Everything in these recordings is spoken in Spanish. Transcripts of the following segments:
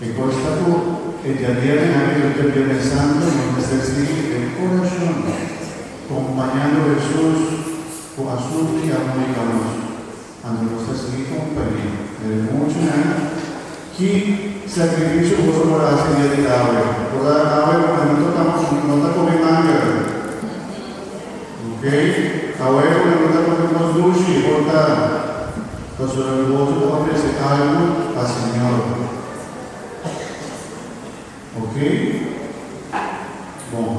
E questo e di avere anche il Viernes Santo non essersi el corazón, acompañando a Jesús con asuntos y armónicos, ante nuestra compañía. El mucho que sacrificio por la serie de ave. Por la ave, cuando no tocamos manga. Ok? Ahora, cuando no tocamos sushi, porta. Entonces, el voto de ofrecer algo al Señor. Ok? Bom,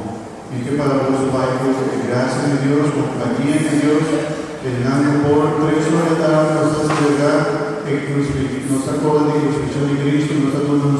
em que para vos vai por graça de Deus, companhia de Deus, llenando por 3 horas da nossa sociedade, nossa cola de Cristo, nossa toda